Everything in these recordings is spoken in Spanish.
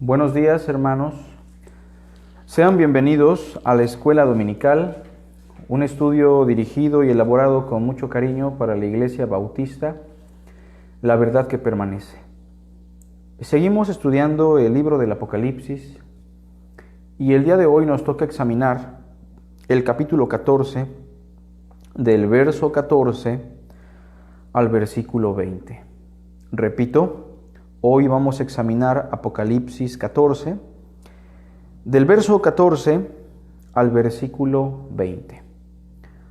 Buenos días, hermanos. Sean bienvenidos a la Escuela Dominical, un estudio dirigido y elaborado con mucho cariño para la Iglesia Bautista, La Verdad que Permanece. Seguimos estudiando el libro del Apocalipsis y el día de hoy nos toca examinar el capítulo 14, del verso 14 al versículo 20. Repito, hoy vamos a examinar Apocalipsis 14, del verso 14 al versículo 20.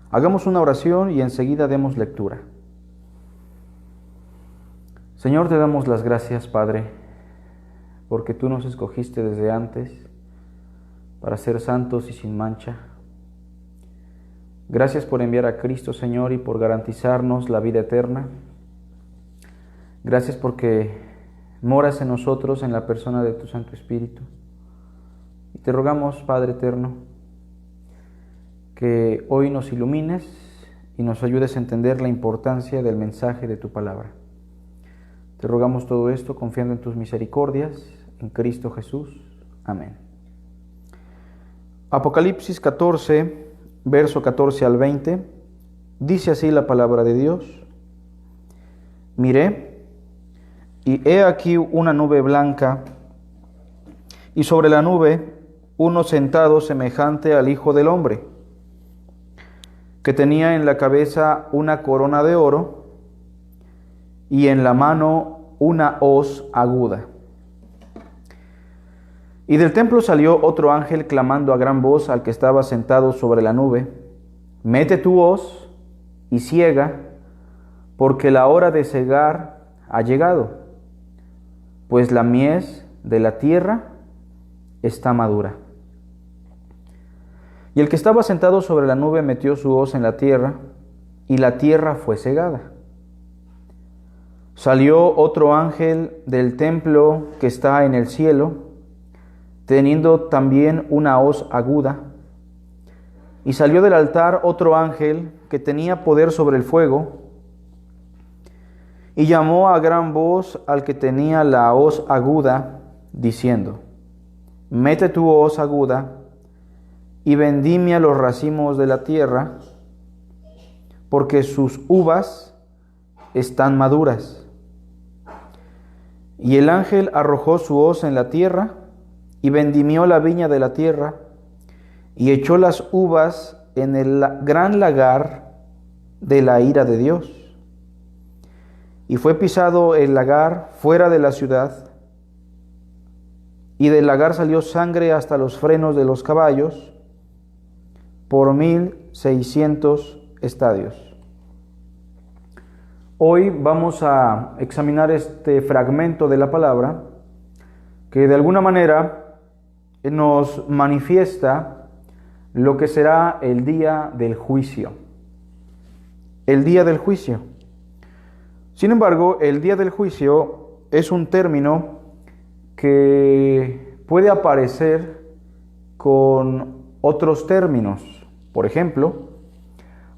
Hagamos una oración y enseguida demos lectura. Señor, te damos las gracias, Padre, porque tú nos escogiste desde antes para ser santos y sin mancha. Gracias por enviar a Cristo, Señor, y por garantizarnos la vida eterna. Gracias porque moras en nosotros en la persona de tu Santo Espíritu. Y te rogamos, Padre eterno, que hoy nos ilumines y nos ayudes a entender la importancia del mensaje de tu palabra. Te rogamos todo esto confiando en tus misericordias, en Cristo Jesús. Amén. Apocalipsis 14, verso 14 al 20, dice así la palabra de Dios. Miré, y he aquí una nube blanca, y sobre la nube uno sentado semejante al Hijo del Hombre, que tenía en la cabeza una corona de oro, y en la mano una hoz aguda. Y del templo salió otro ángel clamando a gran voz al que estaba sentado sobre la nube: Mete tu hoz y ciega, porque la hora de cegar ha llegado, pues la mies de la tierra está madura. Y el que estaba sentado sobre la nube metió su hoz en la tierra, y la tierra fue cegada. Salió otro ángel del templo que está en el cielo, teniendo también una hoz aguda, y salió del altar otro ángel que tenía poder sobre el fuego, y llamó a gran voz al que tenía la hoz aguda, diciendo: Mete tu hoz aguda y vendimia los racimos de la tierra, porque sus uvas están maduras. Y el ángel arrojó su hoz en la tierra, y vendimió la viña de la tierra, y echó las uvas en el gran lagar de la ira de Dios. Y fue pisado el lagar fuera de la ciudad, y del lagar salió sangre hasta los frenos de los caballos, por 1,600 estadios. Hoy vamos a examinar este fragmento de la palabra que de alguna manera nos manifiesta lo que será el día del juicio. El día del juicio. Sin embargo, el día del juicio es un término que puede aparecer con otros términos. Por ejemplo,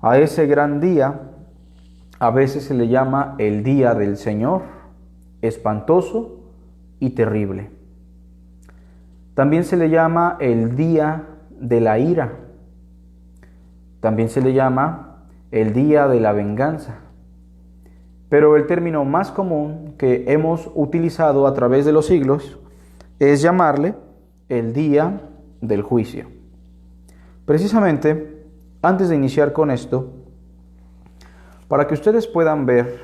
a ese gran día a veces se le llama el día del Señor, espantoso y terrible. También se le llama el día de la ira. También se le llama el día de la venganza. Pero el término más común que hemos utilizado a través de los siglos es llamarle el día del juicio. Precisamente, antes de iniciar con esto, para que ustedes puedan ver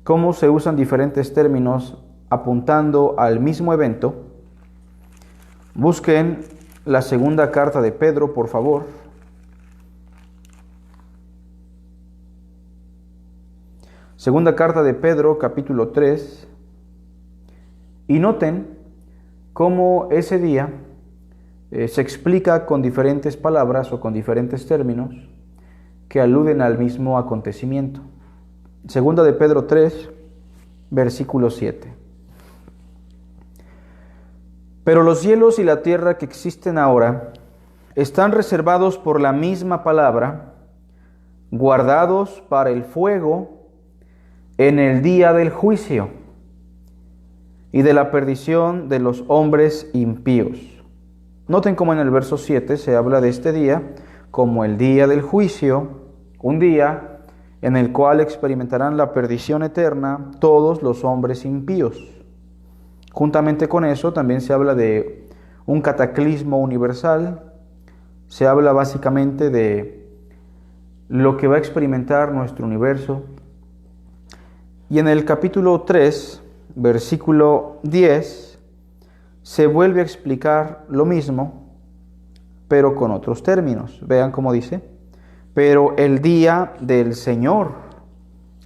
cómo se usan diferentes términos apuntando al mismo evento, busquen la segunda carta de Pedro, por favor. Segunda carta de Pedro, capítulo 3, y noten cómo ese día se explica con diferentes palabras o con diferentes términos que aluden al mismo acontecimiento. Segunda de Pedro 3, versículo 7. Pero los cielos y la tierra que existen ahora están reservados por la misma palabra, guardados para el fuego en el día del juicio. y de la perdición de los hombres impíos. Noten cómo en el verso 7 se habla de este día como el día del juicio, un día en el cual experimentarán la perdición eterna todos los hombres impíos. Juntamente con eso también se habla de un cataclismo universal, se habla básicamente de lo que va a experimentar nuestro universo. Y en el capítulo 3, versículo 10, se vuelve a explicar lo mismo, pero con otros términos. Vean cómo dice: pero el día del Señor.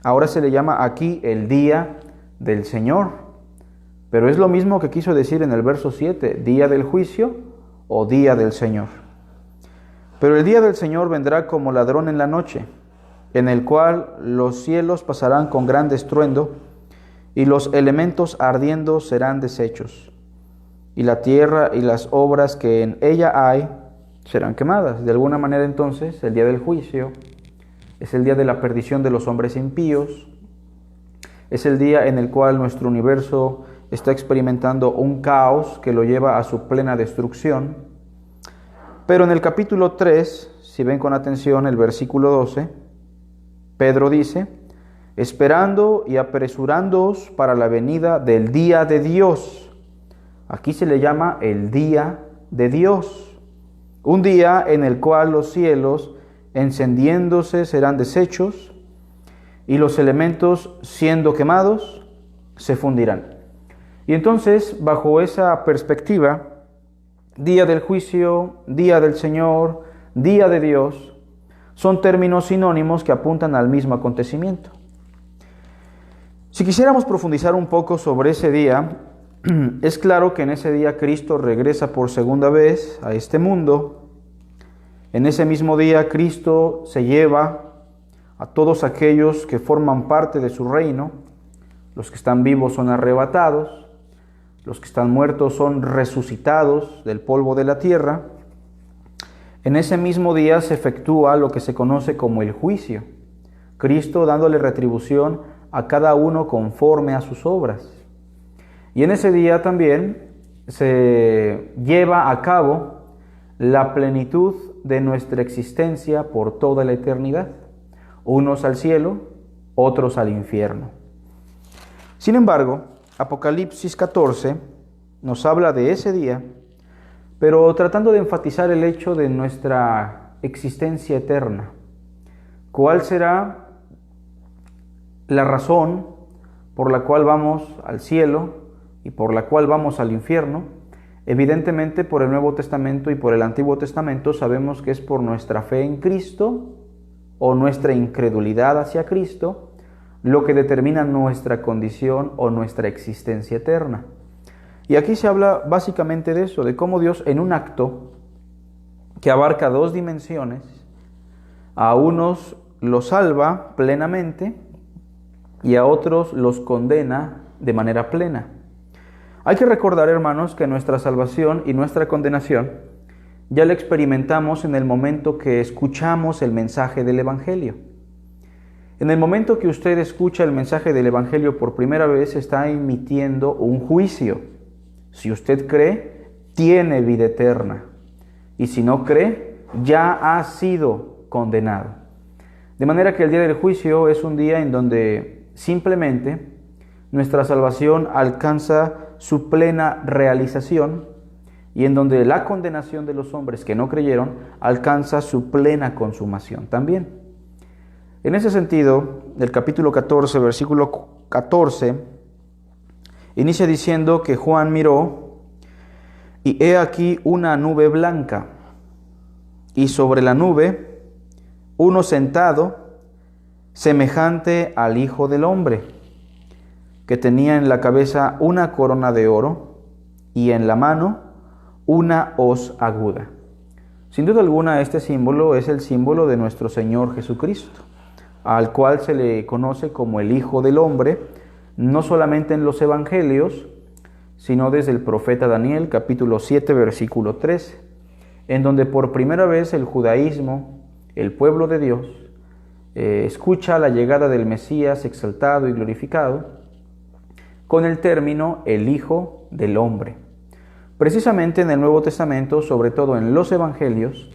Ahora se le llama aquí el día del Señor. Pero es lo mismo que quiso decir en el verso 7, día del juicio o día del Señor. Pero el día del Señor vendrá como ladrón en la noche, en el cual los cielos pasarán con gran estruendo, y los elementos ardiendo serán deshechos, y la tierra y las obras que en ella hay serán quemadas. De alguna manera, entonces, el día del juicio es el día de la perdición de los hombres impíos, es el día en el cual nuestro universo está experimentando un caos que lo lleva a su plena destrucción. Pero en el capítulo 3, si ven con atención el versículo 12, Pedro dice: esperando y apresurándoos para la venida del día de Dios. Aquí se le llama el día de Dios, un día en el cual los cielos encendiéndose serán deshechos y los elementos siendo quemados se fundirán. Y entonces, bajo esa perspectiva, día del juicio, día del Señor, día de Dios, son términos sinónimos que apuntan al mismo acontecimiento. Si quisiéramos profundizar un poco sobre ese día, es claro que en ese día Cristo regresa por segunda vez a este mundo. En ese mismo día Cristo se lleva a todos aquellos que forman parte de su reino. Los que están vivos son arrebatados, los que están muertos son resucitados del polvo de la tierra. En ese mismo día se efectúa lo que se conoce como el juicio, Cristo dándole retribución a cada uno conforme a sus obras. Y en ese día también se lleva a cabo la plenitud de nuestra existencia por toda la eternidad, unos al cielo, otros al infierno. Sin embargo, Apocalipsis 14 nos habla de ese día, pero tratando de enfatizar el hecho de nuestra existencia eterna. ¿Cuál será la razón por la cual vamos al cielo y por la cual vamos al infierno? Evidentemente, por el Nuevo Testamento y por el Antiguo Testamento sabemos que es por nuestra fe en Cristo o nuestra incredulidad hacia Cristo lo que determina nuestra condición o nuestra existencia eterna. Y aquí se habla básicamente de eso, de cómo Dios, en un acto que abarca dos dimensiones, a unos los salva plenamente y a otros los condena de manera plena. Hay que recordar, hermanos, que nuestra salvación y nuestra condenación ya la experimentamos en el momento que escuchamos el mensaje del Evangelio. En el momento que usted escucha el mensaje del Evangelio por primera vez, está emitiendo un juicio. Si usted cree, tiene vida eterna. Y si no cree, ya ha sido condenado. De manera que el día del juicio es un día en donde simplemente nuestra salvación alcanza su plena realización y en donde la condenación de los hombres que no creyeron alcanza su plena consumación también. En ese sentido, el capítulo 14, versículo 14, inicia diciendo que Juan miró, y he aquí una nube blanca, y sobre la nube uno sentado, semejante al Hijo del Hombre, que tenía en la cabeza una corona de oro, y en la mano una hoz aguda. Sin duda alguna, este símbolo es el símbolo de nuestro Señor Jesucristo, al cual se le conoce como el Hijo del Hombre, no solamente en los Evangelios, sino desde el profeta Daniel, capítulo 7, versículo 13, en donde por primera vez el judaísmo, el pueblo de Dios, escucha la llegada del Mesías exaltado y glorificado, con el término el Hijo del Hombre. Precisamente en el Nuevo Testamento, sobre todo en los Evangelios,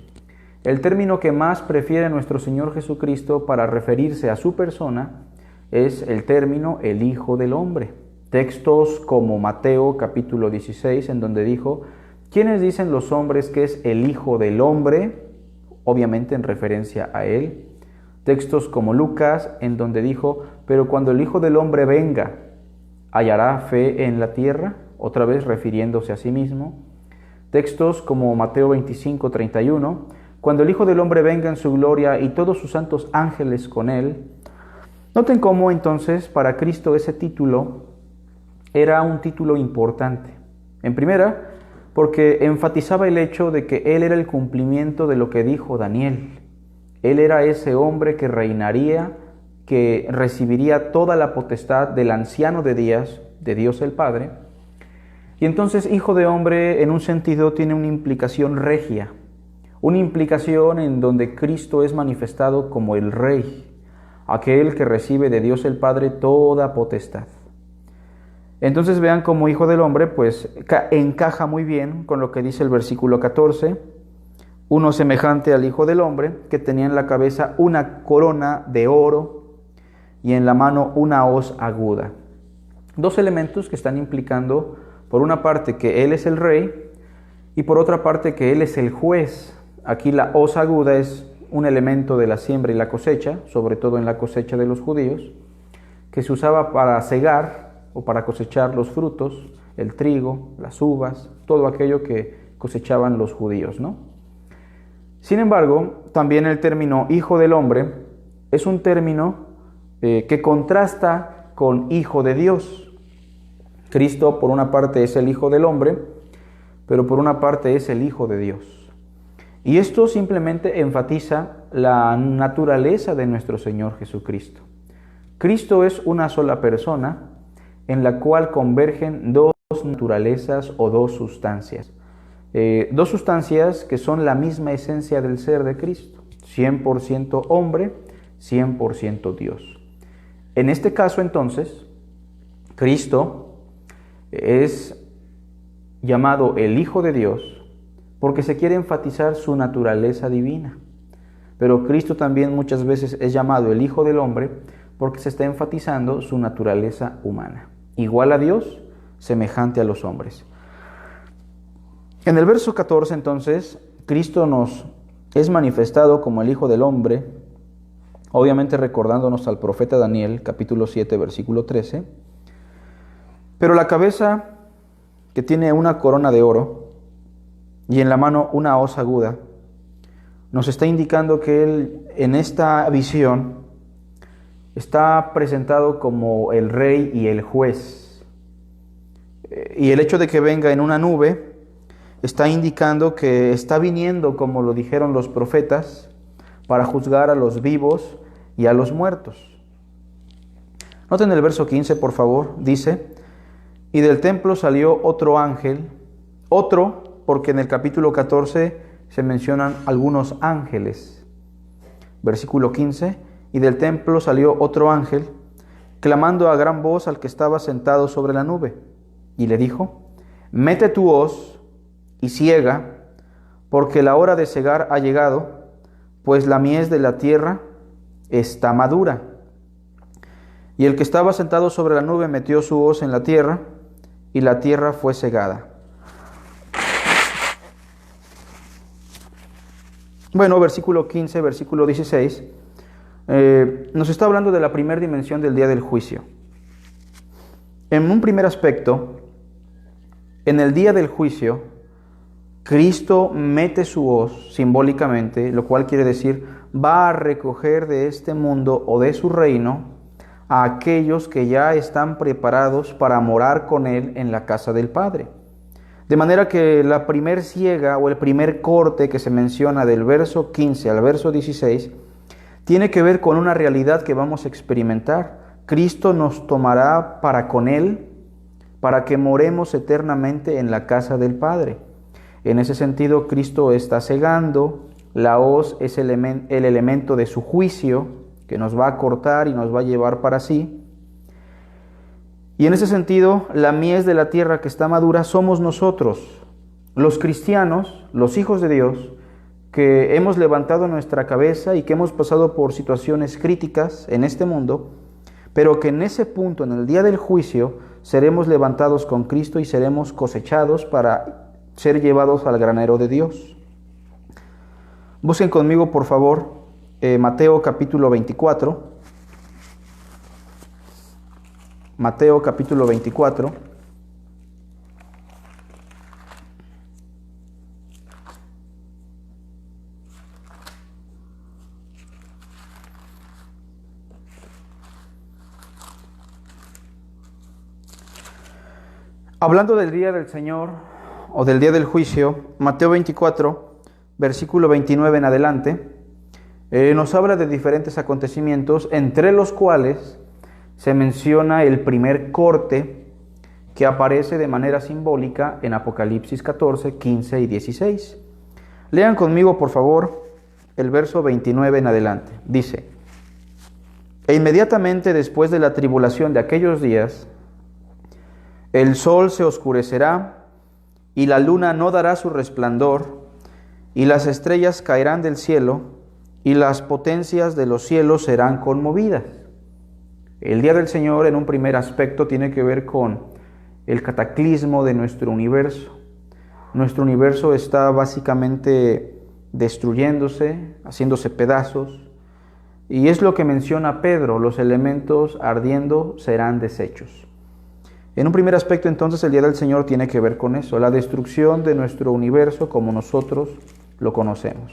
el término que más prefiere nuestro Señor Jesucristo para referirse a su persona es el término el Hijo del Hombre. Textos como Mateo capítulo 16, en donde dijo: ¿quiénes dicen los hombres que es el Hijo del Hombre? Obviamente en referencia a él. Textos como Lucas, en donde dijo: pero cuando el Hijo del Hombre venga, ¿hallará fe en la tierra? Otra vez refiriéndose a sí mismo. Textos como Mateo 25, 31, cuando el Hijo del Hombre venga en su gloria y todos sus santos ángeles con él. Noten cómo entonces para Cristo ese título era un título importante. En primera, porque enfatizaba el hecho de que Él era el cumplimiento de lo que dijo Daniel. Él era ese hombre que reinaría, que recibiría toda la potestad del anciano de días, de Dios el Padre. Y entonces Hijo de Hombre en un sentido tiene una implicación regia, una implicación en donde Cristo es manifestado como el Rey, aquel que recibe de Dios el Padre toda potestad. Entonces vean cómo Hijo del Hombre pues encaja muy bien con lo que dice el versículo 14, uno semejante al Hijo del Hombre, que tenía en la cabeza una corona de oro y en la mano una hoz aguda. Dos elementos que están implicando, por una parte, que Él es el Rey y por otra parte que Él es el juez. Aquí la hoz aguda es un elemento de la siembra y la cosecha, sobre todo en la cosecha de los judíos, que se usaba para cegar o para cosechar los frutos, el trigo, las uvas, todo aquello que cosechaban los judíos, ¿no? Sin embargo, también el término Hijo del Hombre es un término que contrasta con Hijo de Dios. Cristo, por una parte, es el Hijo del Hombre, pero por una parte es el Hijo de Dios. Y esto simplemente enfatiza la naturaleza de nuestro Señor Jesucristo. Cristo es una sola persona en la cual convergen dos naturalezas o dos sustancias. Dos sustancias que son la misma esencia del ser de Cristo, 100% hombre, 100% Dios. En este caso entonces, Cristo es llamado el Hijo de Dios porque se quiere enfatizar su naturaleza divina. Pero Cristo también muchas veces es llamado el Hijo del Hombre porque se está enfatizando su naturaleza humana. Igual a Dios, semejante a los hombres. En el verso 14 entonces, Cristo nos es manifestado como el Hijo del Hombre, obviamente recordándonos al profeta Daniel, capítulo 7, versículo 13. Pero la cabeza, que tiene una corona de oro y en la mano una hoz aguda, nos está indicando que Él en esta visión está presentado como el Rey y el Juez. Y el hecho de que venga en una nube está indicando que está viniendo, como lo dijeron los profetas, para juzgar a los vivos y a los muertos. Noten el verso 15, por favor, dice: y del templo salió otro ángel, otro, porque en el capítulo 14 se mencionan algunos ángeles. Versículo 15: y del templo salió otro ángel, clamando a gran voz al que estaba sentado sobre la nube, y le dijo: mete tu hoz y ciega, porque la hora de cegar ha llegado, pues la mies de la tierra está madura. Y el que estaba sentado sobre la nube metió su hoz en la tierra, y la tierra fue cegada. Bueno, versículo 15, versículo 16, nos está hablando de la primera dimensión del día del juicio. En un primer aspecto, en el día del juicio, Cristo mete su hoz simbólicamente, lo cual quiere decir, va a recoger de este mundo o de su reino a aquellos que ya están preparados para morar con Él en la casa del Padre. De manera que la primer ciega o el primer corte que se menciona del verso 15 al verso 16 tiene que ver con una realidad que vamos a experimentar. Cristo nos tomará para con Él, para que moremos eternamente en la casa del Padre. En ese sentido, Cristo está cegando, la hoz es el elemento de su juicio, que nos va a cortar y nos va a llevar para sí. Y en ese sentido, la mies de la tierra que está madura somos nosotros, los cristianos, los hijos de Dios, que hemos levantado nuestra cabeza y que hemos pasado por situaciones críticas en este mundo, pero que en ese punto, en el día del juicio, seremos levantados con Cristo y seremos cosechados para ser llevados al granero de Dios. Busquen conmigo, por favor, Mateo capítulo 24. Mateo capítulo 24. Hablando del día del Señor o del día del juicio, Mateo 24, versículo 29 en adelante, nos habla de diferentes acontecimientos, entre los cuales se menciona el primer corte que aparece de manera simbólica en Apocalipsis 14, 15 y 16. Lean conmigo, por favor, el verso 29 en adelante. Dice: E inmediatamente después de la tribulación de aquellos días, el sol se oscurecerá, y la luna no dará su resplandor, y las estrellas caerán del cielo, y las potencias de los cielos serán conmovidas. El día del Señor, en un primer aspecto, tiene que ver con el cataclismo de nuestro universo. Nuestro universo está básicamente destruyéndose, haciéndose pedazos, y es lo que menciona Pedro: los elementos ardiendo serán deshechos. En un primer aspecto, entonces, el día del Señor tiene que ver con eso, la destrucción de nuestro universo como nosotros lo conocemos.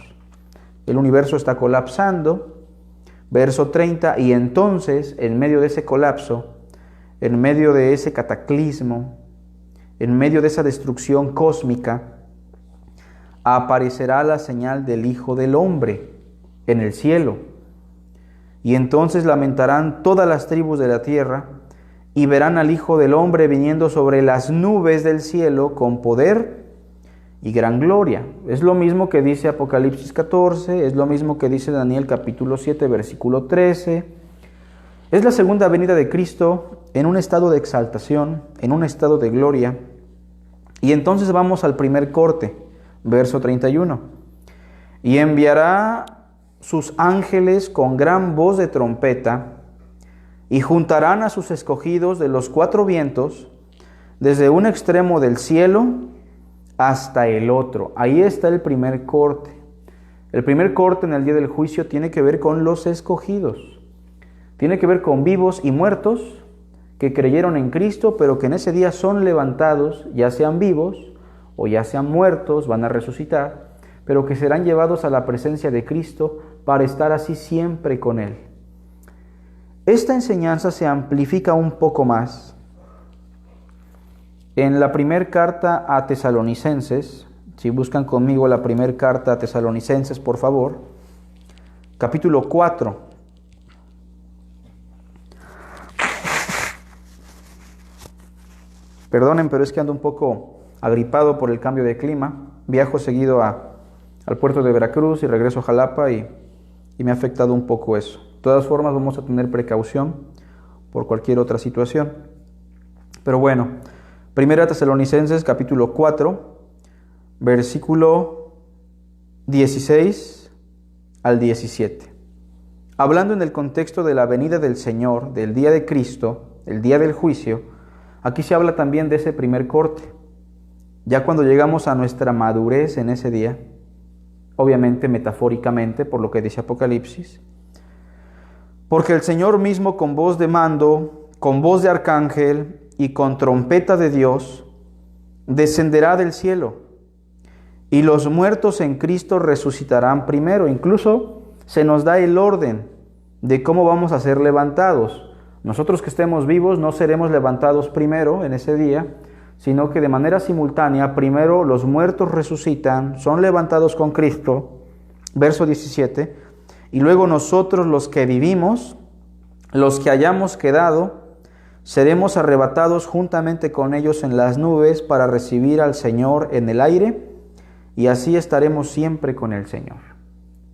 El universo está colapsando. Verso 30, y entonces, en medio de ese colapso, en medio de ese cataclismo, en medio de esa destrucción cósmica, aparecerá la señal del Hijo del Hombre en el cielo. Y entonces lamentarán todas las tribus de la tierra, y verán al Hijo del Hombre viniendo sobre las nubes del cielo con poder y gran gloria. Es lo mismo que dice Apocalipsis 14, es lo mismo que dice Daniel capítulo 7, versículo 13. Es la segunda venida de Cristo en un estado de exaltación, en un estado de gloria. Y entonces vamos al primer corte, verso 31. Y enviará sus ángeles con gran voz de trompeta, y juntarán a sus escogidos de los cuatro vientos, desde un extremo del cielo hasta el otro. Ahí está el primer corte. El primer corte en el día del juicio tiene que ver con los escogidos. Tiene que ver con vivos y muertos que creyeron en Cristo, pero que en ese día son levantados, ya sean vivos o ya sean muertos, van a resucitar, pero que serán llevados a la presencia de Cristo para estar así siempre con Él. Esta enseñanza se amplifica un poco más en la primera carta a Tesalonicenses. Si buscan conmigo la primera carta a Tesalonicenses, por favor, capítulo 4. Perdonen, pero es que ando un poco agripado por el cambio de clima. Viajo seguido al puerto de Veracruz y regreso a Jalapa y me ha afectado un poco eso. De todas formas, vamos a tener precaución por cualquier otra situación. Pero bueno, Primera Tesalonicenses capítulo 4, versículo 16 al 17. Hablando en el contexto de la venida del Señor, del día de Cristo, el día del juicio, aquí se habla también de ese primer corte. Ya cuando llegamos a nuestra madurez en ese día, obviamente metafóricamente por lo que dice Apocalipsis, porque el Señor mismo con voz de mando, con voz de arcángel y con trompeta de Dios, descenderá del cielo, y los muertos en Cristo resucitarán primero. Incluso se nos da el orden de cómo vamos a ser levantados. Nosotros que estemos vivos no seremos levantados primero en ese día, sino que de manera simultánea, primero los muertos resucitan, son levantados con Cristo, verso 17, y luego nosotros los que vivimos, los que hayamos quedado, seremos arrebatados juntamente con ellos en las nubes para recibir al Señor en el aire, y así estaremos siempre con el Señor.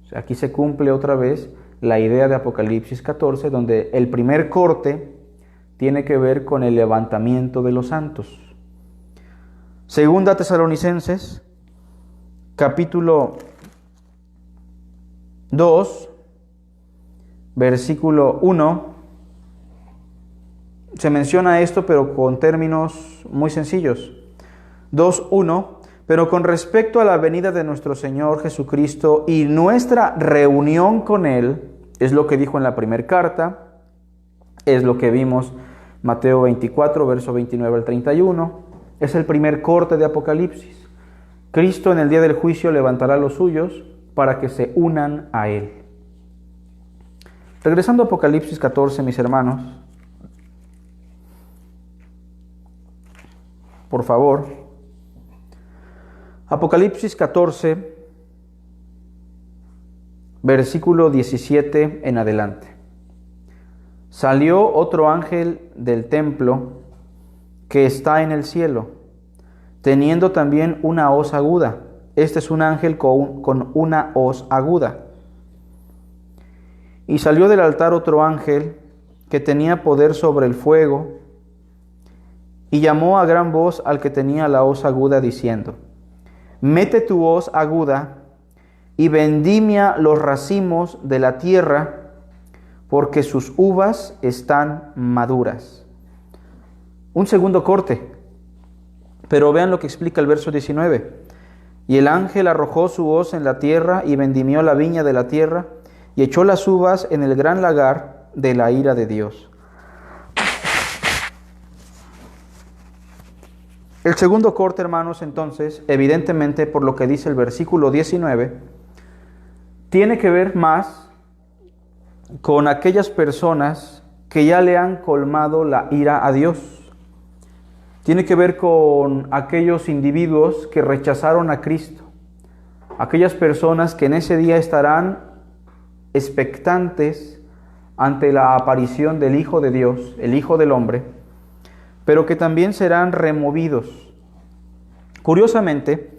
O sea, aquí se cumple otra vez la idea de Apocalipsis 14, donde el primer corte tiene que ver con el levantamiento de los santos. Segunda Tesalonicenses, capítulo 2, versículo 1, se menciona esto, pero con términos muy sencillos. 2:1, pero con respecto a la venida de nuestro Señor Jesucristo y nuestra reunión con Él, es lo que dijo en la primera carta, es lo que vimos Mateo 24, verso 29 al 31, es el primer corte de Apocalipsis. Cristo en el día del juicio levantará a los suyos para que se unan a Él. Regresando a Apocalipsis 14, mis hermanos, por favor, Apocalipsis 14, versículo 17 en adelante. Salió otro ángel del templo que está en el cielo, teniendo también una hoz aguda. Este es un ángel con una hoz aguda. Y salió del altar otro ángel que tenía poder sobre el fuego, y llamó a gran voz al que tenía la hoz aguda, diciendo: mete tu hoz aguda y vendimia los racimos de la tierra, porque sus uvas están maduras. Un segundo corte, pero vean lo que explica el verso 19. Y el ángel arrojó su hoz en la tierra y vendimió la viña de la tierra y echó las uvas en el gran lagar de la ira de Dios. El segundo corte, hermanos, entonces, evidentemente por lo que dice el versículo 19, tiene que ver más con aquellas personas que ya le han colmado la ira a Dios. Tiene que ver con aquellos individuos que rechazaron a Cristo, aquellas personas que en ese día estarán expectantes ante la aparición del Hijo de Dios, el Hijo del Hombre, pero que también serán removidos. Curiosamente,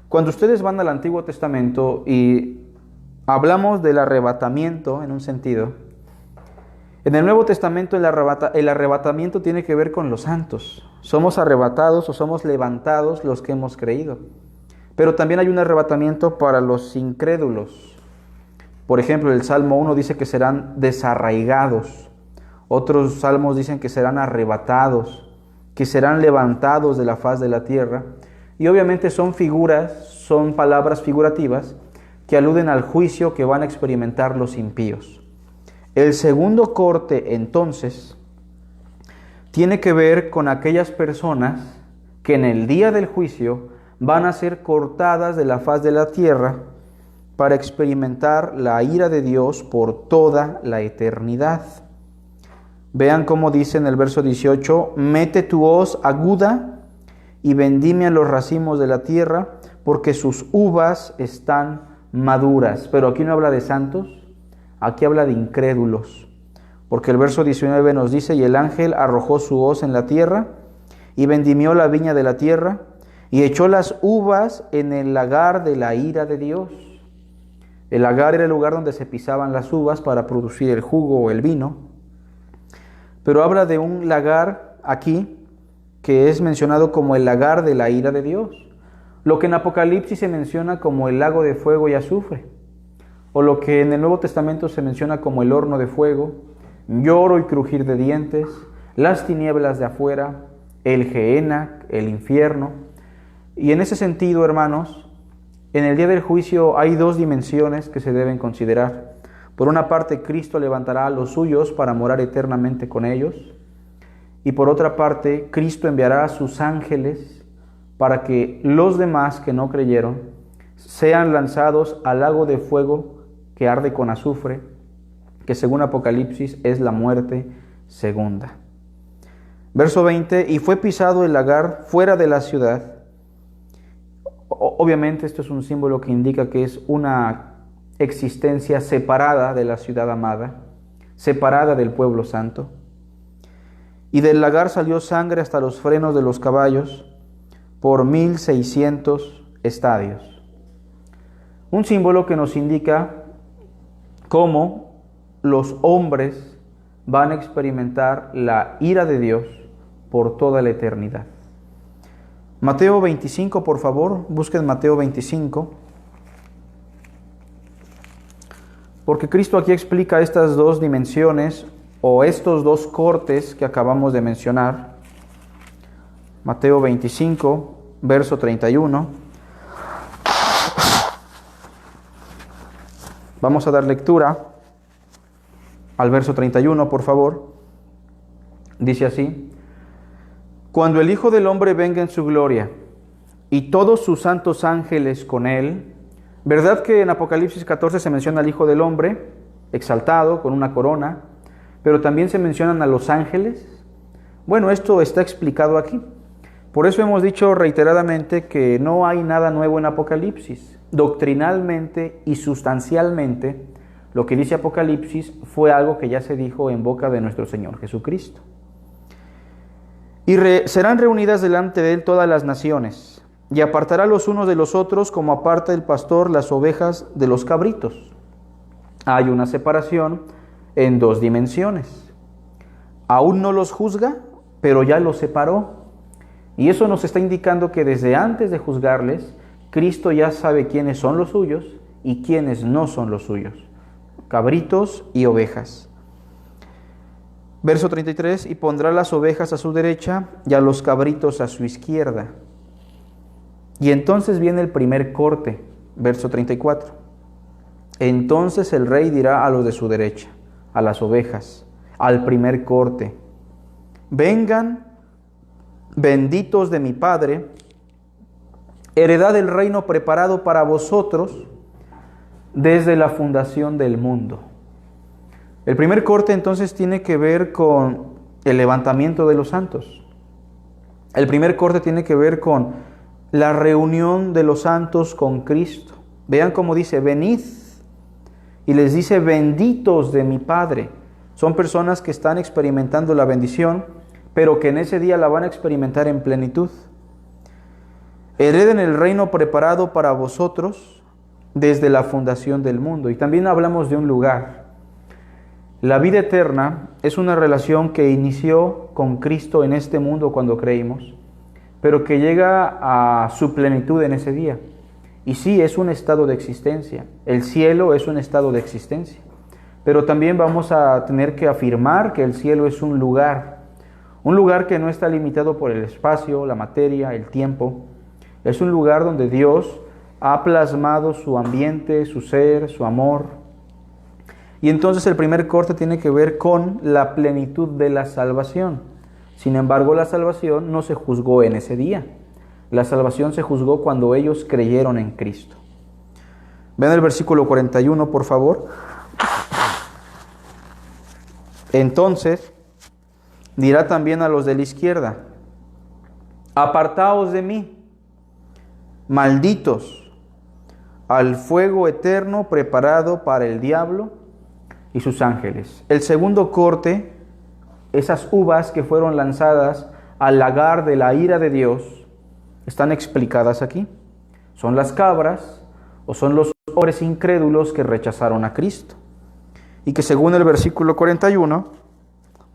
cuando ustedes van al Antiguo Testamento y hablamos del arrebatamiento en un sentido, en el Nuevo Testamento el arrebatamiento tiene que ver con los santos. Somos arrebatados o somos levantados los que hemos creído. Pero también hay un arrebatamiento para los incrédulos. Por ejemplo, el Salmo 1 dice que serán desarraigados. Otros salmos dicen que serán arrebatados, que serán levantados de la faz de la tierra. Y obviamente son figuras, son palabras figurativas que aluden al juicio que van a experimentar los impíos. El segundo corte, entonces, tiene que ver con aquellas personas que en el día del juicio van a ser cortadas de la faz de la tierra para experimentar la ira de Dios por toda la eternidad. Vean cómo dice en el verso 18: mete tu hoz aguda y vendimia los racimos de la tierra, porque sus uvas están maduras. Pero aquí no habla de santos, aquí habla de incrédulos, porque el verso 19 nos dice: y el ángel arrojó su hoz en la tierra y vendimió la viña de la tierra y echó las uvas en el lagar de la ira de Dios. El lagar era el lugar donde se pisaban las uvas para producir el jugo o el vino, pero habla de un lagar aquí que es mencionado como el lagar de la ira de Dios, lo que en Apocalipsis se menciona como el lago de fuego y azufre, o lo que en el Nuevo Testamento se menciona como el horno de fuego, lloro y crujir de dientes, las tinieblas de afuera, el Gehenna, el infierno. Y en ese sentido, hermanos, en el día del juicio hay dos dimensiones que se deben considerar. Por una parte, Cristo levantará a los suyos para morar eternamente con ellos, y por otra parte, Cristo enviará a sus ángeles para que los demás que no creyeron sean lanzados al lago de fuego que arde con azufre, que según Apocalipsis es la muerte segunda. Verso 20: y fue pisado el lagar fuera de la ciudad. Obviamente esto es un símbolo que indica que es una existencia separada de la ciudad amada, separada del pueblo santo. Y del lagar salió sangre hasta los frenos de los caballos por 1600 estadios. Un símbolo que nos indica cómo los hombres van a experimentar la ira de Dios por toda la eternidad. Mateo 25, por favor, busquen Mateo 25. Porque Cristo aquí explica estas dos dimensiones o estos dos cortes que acabamos de mencionar. Mateo 25, verso 31. Vamos a dar lectura al verso 31, por favor. Dice así: Cuando el Hijo del Hombre venga en su gloria y todos sus santos ángeles con él. ¿Verdad que en Apocalipsis 14 se menciona al Hijo del Hombre exaltado con una corona, pero también se mencionan a los ángeles? Bueno, esto está explicado aquí. Por eso hemos dicho reiteradamente que no hay nada nuevo en Apocalipsis. Doctrinalmente y sustancialmente, lo que dice Apocalipsis fue algo que ya se dijo en boca de nuestro Señor Jesucristo. Y serán reunidas delante de él todas las naciones, y apartará los unos de los otros como aparta el pastor las ovejas de los cabritos. Hay una separación en dos dimensiones. Aún no los juzga, pero ya los separó. Y eso nos está indicando que desde antes de juzgarles, Cristo ya sabe quiénes son los suyos y quiénes no son los suyos. Cabritos y ovejas. Verso 33, y pondrá las ovejas a su derecha y a los cabritos a su izquierda. Y entonces viene el primer corte, verso 34. Entonces el rey dirá a los de su derecha, a las ovejas, al primer corte: vengan, benditos de mi Padre, heredad del reino preparado para vosotros desde la fundación del mundo. El primer corte entonces tiene que ver con el levantamiento de los santos. El primer corte tiene que ver con la reunión de los santos con Cristo. Vean cómo dice: venid, y les dice: benditos de mi Padre. Son personas que están experimentando la bendición, pero que en ese día la van a experimentar en plenitud. Hereden el reino preparado para vosotros desde la fundación del mundo. Y también hablamos de un lugar. La vida eterna es una relación que inició con Cristo en este mundo cuando creímos, pero que llega a su plenitud en ese día. Y sí, es un estado de existencia. El cielo es un estado de existencia. Pero también vamos a tener que afirmar que el cielo es un lugar que no está limitado por el espacio, la materia, el tiempo. Es un lugar donde Dios ha plasmado su ambiente, su ser, su amor. Y entonces el primer corte tiene que ver con la plenitud de la salvación. Sin embargo, la salvación no se juzgó en ese día. La salvación se juzgó cuando ellos creyeron en Cristo. Vean el versículo 41, por favor. Entonces dirá también a los de la izquierda: apartaos de mí, malditos, al fuego eterno preparado para el diablo y sus ángeles. El segundo corte, esas uvas que fueron lanzadas al lagar de la ira de Dios, están explicadas aquí. Son las cabras o son los hombres incrédulos que rechazaron a Cristo. Y que según el versículo 41,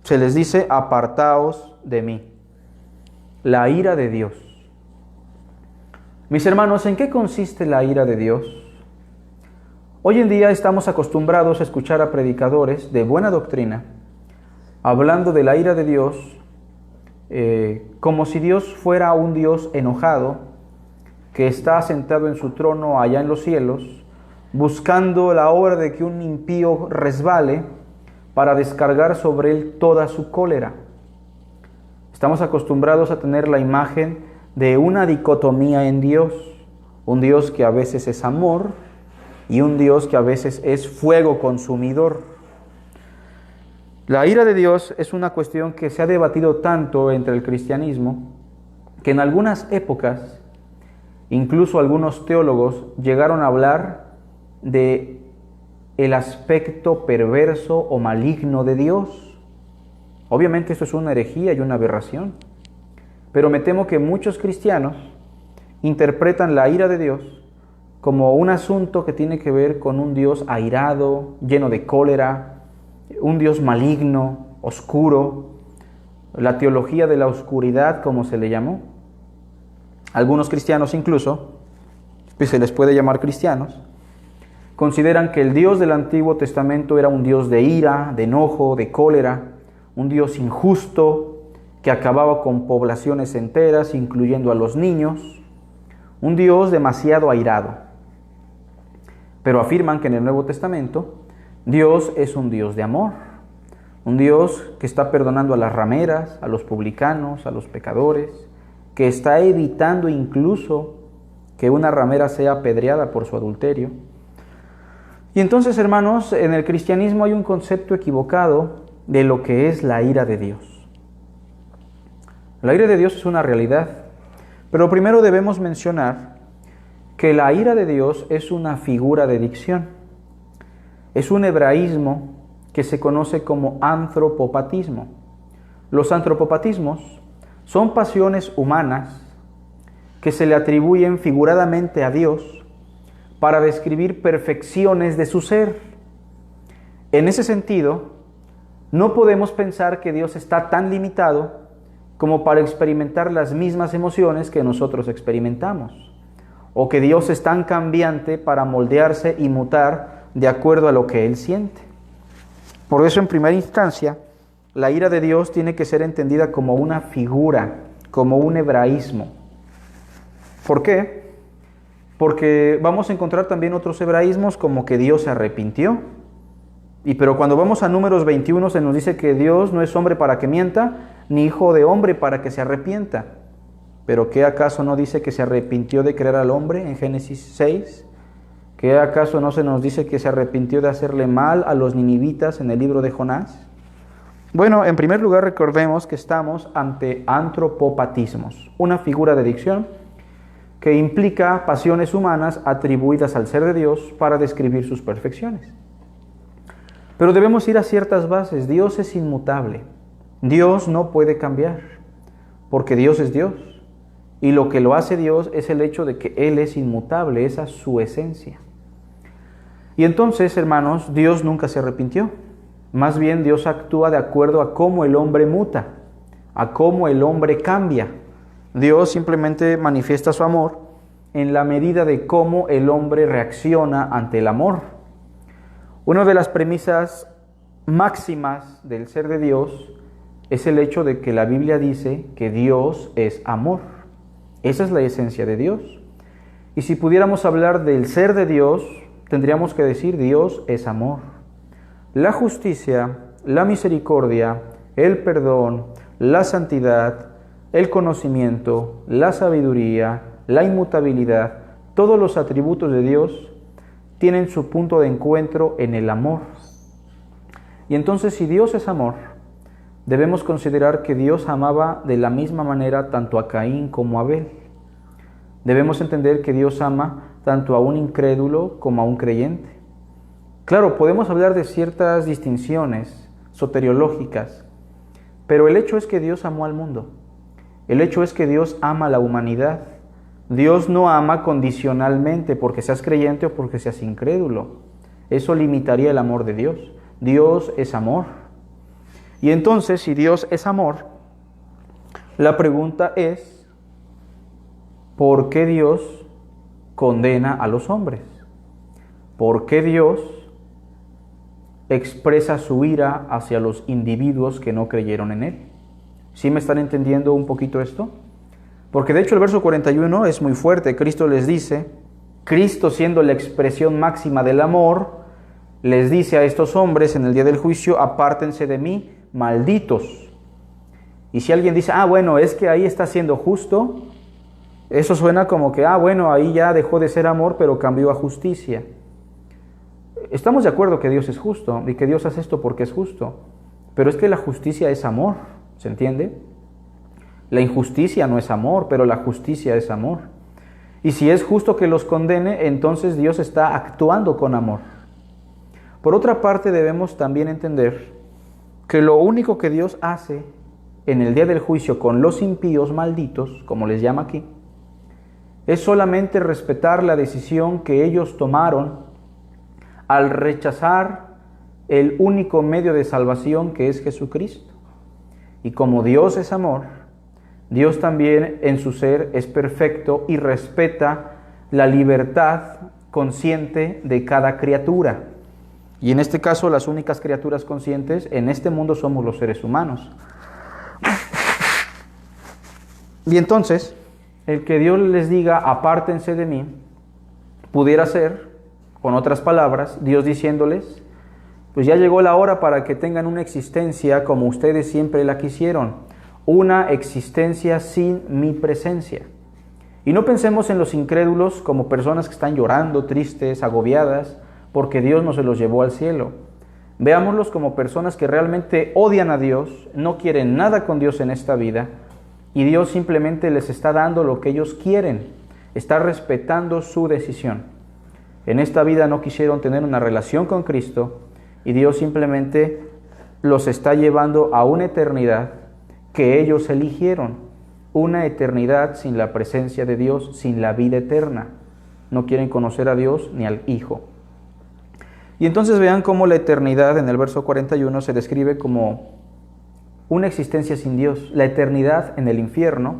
se les dice: apartaos de mí. La ira de Dios. Mis hermanos, ¿en qué consiste la ira de Dios? Hoy en día estamos acostumbrados a escuchar a predicadores de buena doctrina hablando de la ira de Dios como si Dios fuera un Dios enojado que está sentado en su trono allá en los cielos, buscando la hora de que un impío resbale para descargar sobre él toda su cólera. Estamos acostumbrados a tener la imagen de una dicotomía en Dios, un Dios que a veces es amor y un Dios que a veces es fuego consumidor. La ira de Dios es una cuestión que se ha debatido tanto entre el cristianismo que en algunas épocas incluso algunos teólogos llegaron a hablar de el aspecto perverso o maligno de Dios. Obviamente esto es una herejía y una aberración, pero me temo que muchos cristianos interpretan la ira de Dios como un asunto que tiene que ver con un Dios airado, lleno de cólera, un Dios maligno, oscuro, la teología de la oscuridad, como se le llamó. Algunos cristianos incluso, pues se les puede llamar cristianos, consideran que el Dios del Antiguo Testamento era un Dios de ira, de enojo, de cólera, un Dios injusto que acababa con poblaciones enteras, incluyendo a los niños, un Dios demasiado airado. Pero afirman que en el Nuevo Testamento Dios es un Dios de amor, un Dios que está perdonando a las rameras, a los publicanos, a los pecadores, que está evitando incluso que una ramera sea apedreada por su adulterio. Y entonces, hermanos, en el cristianismo hay un concepto equivocado de lo que es la ira de Dios. La ira de Dios es una realidad, pero primero debemos mencionar que la ira de Dios es una figura de dicción. Es un hebraísmo que se conoce como antropopatismo. Los antropopatismos son pasiones humanas que se le atribuyen figuradamente a Dios para describir perfecciones de su ser. En ese sentido, no podemos pensar que Dios está tan limitado como para experimentar las mismas emociones que nosotros experimentamos, o que Dios es tan cambiante para moldearse y mutar de acuerdo a lo que Él siente. Por eso, en primera instancia, la ira de Dios tiene que ser entendida como una figura, como un hebraísmo. ¿Por qué? Porque vamos a encontrar también otros hebraísmos como que Dios se arrepintió. Pero cuando vamos a Números 21 se nos dice que Dios no es hombre para que mienta, ni hijo de hombre para que se arrepienta. ¿Pero qué acaso no dice que se arrepintió de crear al hombre en Génesis 6? ¿Qué acaso no se nos dice que se arrepintió de hacerle mal a los ninivitas en el libro de Jonás? Bueno, en primer lugar recordemos que estamos ante antropopatismos, una figura de dicción que implica pasiones humanas atribuidas al ser de Dios para describir sus perfecciones. Pero debemos ir a ciertas bases. Dios es inmutable. Dios no puede cambiar, porque Dios es Dios. Y lo que lo hace Dios es el hecho de que Él es inmutable, esa es su esencia. Y entonces, hermanos, Dios nunca se arrepintió. Más bien, Dios actúa de acuerdo a cómo el hombre muta, a cómo el hombre cambia. Dios simplemente manifiesta su amor en la medida de cómo el hombre reacciona ante el amor. Una de las premisas máximas del ser de Dios es el hecho de que la Biblia dice que Dios es amor. Esa es la esencia de Dios. Y si pudiéramos hablar del ser de Dios, tendríamos que decir Dios es amor. La justicia, la misericordia, el perdón, la santidad, el conocimiento, la sabiduría, la inmutabilidad, todos los atributos de Dios tienen su punto de encuentro en el amor. Y entonces, si Dios es amor, debemos considerar que Dios amaba de la misma manera tanto a Caín como a Abel. Debemos entender que Dios ama tanto a un incrédulo como a un creyente. Claro, podemos hablar de ciertas distinciones soteriológicas, pero el hecho es que Dios amó al mundo. El hecho es que Dios ama a la humanidad. Dios no ama condicionalmente porque seas creyente o porque seas incrédulo. Eso limitaría el amor de Dios. Dios es amor. Y entonces, si Dios es amor, la pregunta es, ¿por qué Dios condena a los hombres? ¿Por qué Dios expresa su ira hacia los individuos que no creyeron en Él? ¿Sí me están entendiendo un poquito esto? Porque de hecho el verso 41 es muy fuerte. Cristo les dice, Cristo siendo la expresión máxima del amor, les dice a estos hombres en el día del juicio, apártense de mí, malditos. Y si alguien dice, bueno, es que ahí está siendo justo, eso suena como que, bueno, ahí ya dejó de ser amor, pero cambió a justicia. Estamos de acuerdo que Dios es justo y que Dios hace esto porque es justo, pero es que la justicia es amor, ¿se entiende? La injusticia no es amor, pero la justicia es amor. Y si es justo que los condene, entonces Dios está actuando con amor. Por otra parte, debemos también entender que lo único que Dios hace en el día del juicio con los impíos malditos, como les llama aquí, es solamente respetar la decisión que ellos tomaron al rechazar el único medio de salvación, que es Jesucristo. Y como Dios es amor, Dios también en su ser es perfecto y respeta la libertad consciente de cada criatura. Y en este caso, las únicas criaturas conscientes en este mundo somos los seres humanos. Y entonces, el que Dios les diga, apártense de mí, pudiera ser, con otras palabras, Dios diciéndoles, pues ya llegó la hora para que tengan una existencia como ustedes siempre la quisieron, una existencia sin mi presencia. Y no pensemos en los incrédulos como personas que están llorando, tristes, agobiadas, porque Dios no se los llevó al cielo. Veámoslos como personas que realmente odian a Dios, no quieren nada con Dios en esta vida, y Dios simplemente les está dando lo que ellos quieren, está respetando su decisión. En esta vida no quisieron tener una relación con Cristo, y Dios simplemente los está llevando a una eternidad que ellos eligieron, una eternidad sin la presencia de Dios, sin la vida eterna. No quieren conocer a Dios ni al Hijo. Y entonces vean cómo la eternidad en el verso 41 se describe como una existencia sin Dios. La eternidad en el infierno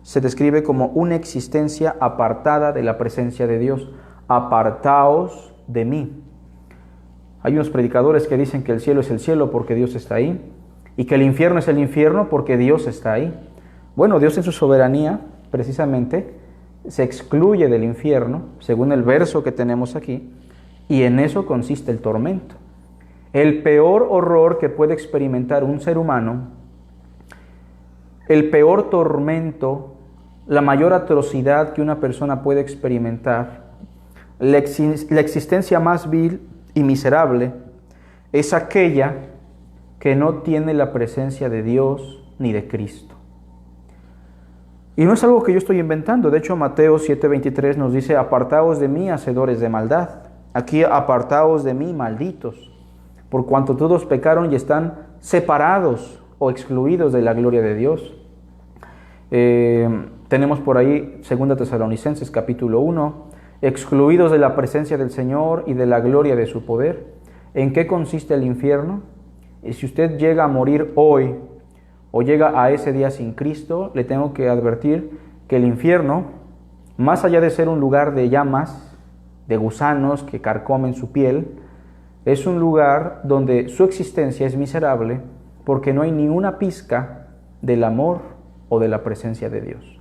se describe como una existencia apartada de la presencia de Dios. Apartaos de mí. Hay unos predicadores que dicen que el cielo es el cielo porque Dios está ahí, y que el infierno es el infierno porque Dios está ahí. Bueno, Dios en su soberanía, precisamente, se excluye del infierno, según el verso que tenemos aquí, y en eso consiste el tormento. El peor horror que puede experimentar un ser humano, el peor tormento, la mayor atrocidad que una persona puede experimentar, la existencia más vil y miserable, es aquella que no tiene la presencia de Dios ni de Cristo. Y no es algo que yo estoy inventando. De hecho, Mateo 7:23 nos dice, apartaos de mí, hacedores de maldad. Aquí, apartaos de mí, malditos, por cuanto todos pecaron y están separados o excluidos de la gloria de Dios. Tenemos por ahí 2 Tesalonicenses capítulo 1, excluidos de la presencia del Señor y de la gloria de su poder. ¿En qué consiste el infierno? Y si usted llega a morir hoy o llega a ese día sin Cristo, le tengo que advertir que el infierno, más allá de ser un lugar de llamas, de gusanos que carcomen su piel, es un lugar donde su existencia es miserable porque no hay ni una pizca del amor o de la presencia de Dios.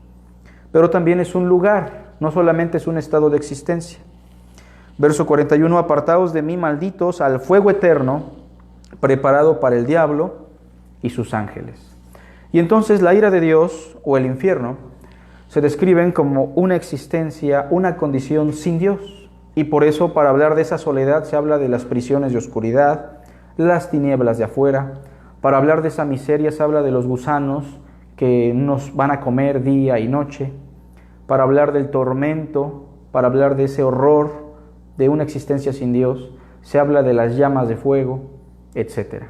Pero también es un lugar, no solamente es un estado de existencia. Verso 41, apartaos de mí, malditos, al fuego eterno, preparado para el diablo y sus ángeles. Y entonces la ira de Dios o el infierno se describen como una existencia, una condición sin Dios. Y por eso, para hablar de esa soledad, se habla de las prisiones de oscuridad, las tinieblas de afuera. Para hablar de esa miseria, se habla de los gusanos que nos van a comer día y noche. Para hablar del tormento, para hablar de ese horror de una existencia sin Dios, se habla de las llamas de fuego, etc.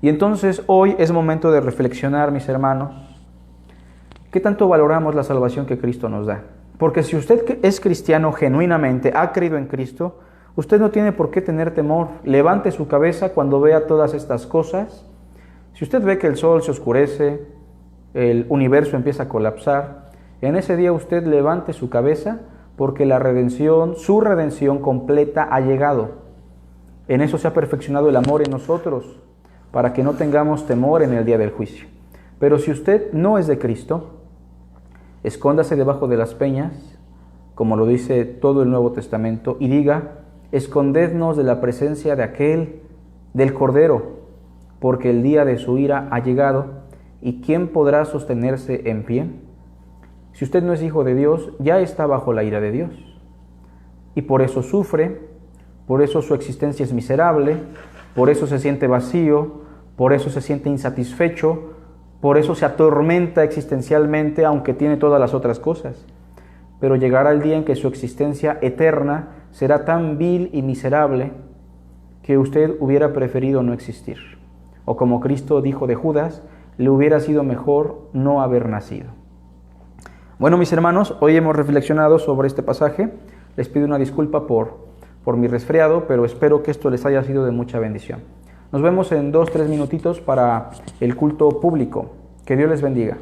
Y entonces hoy es momento de reflexionar, mis hermanos, ¿qué tanto valoramos la salvación que Cristo nos da? Porque si usted es cristiano genuinamente, ha creído en Cristo, usted no tiene por qué tener temor. Levante su cabeza cuando vea todas estas cosas. Si usted ve que el sol se oscurece, el universo empieza a colapsar, en ese día usted levante su cabeza porque la redención, su redención completa ha llegado. En eso se ha perfeccionado el amor en nosotros, para que no tengamos temor en el día del juicio. Pero si usted no es de Cristo, escóndase debajo de las peñas, como lo dice todo el Nuevo Testamento, y diga, escondednos de la presencia de aquel, del Cordero, porque el día de su ira ha llegado, ¿y quién podrá sostenerse en pie? Si usted no es hijo de Dios, ya está bajo la ira de Dios, y por eso sufre, por eso su existencia es miserable, por eso se siente vacío, por eso se siente insatisfecho, por eso se atormenta existencialmente, aunque tiene todas las otras cosas. Pero llegará el día en que su existencia eterna será tan vil y miserable que usted hubiera preferido no existir. O como Cristo dijo de Judas, le hubiera sido mejor no haber nacido. Bueno, mis hermanos, hoy hemos reflexionado sobre este pasaje. Les pido una disculpa por por mi resfriado, pero espero que esto les haya sido de mucha bendición. Nos vemos en 2-3 minutitos para el culto público. Que Dios les bendiga.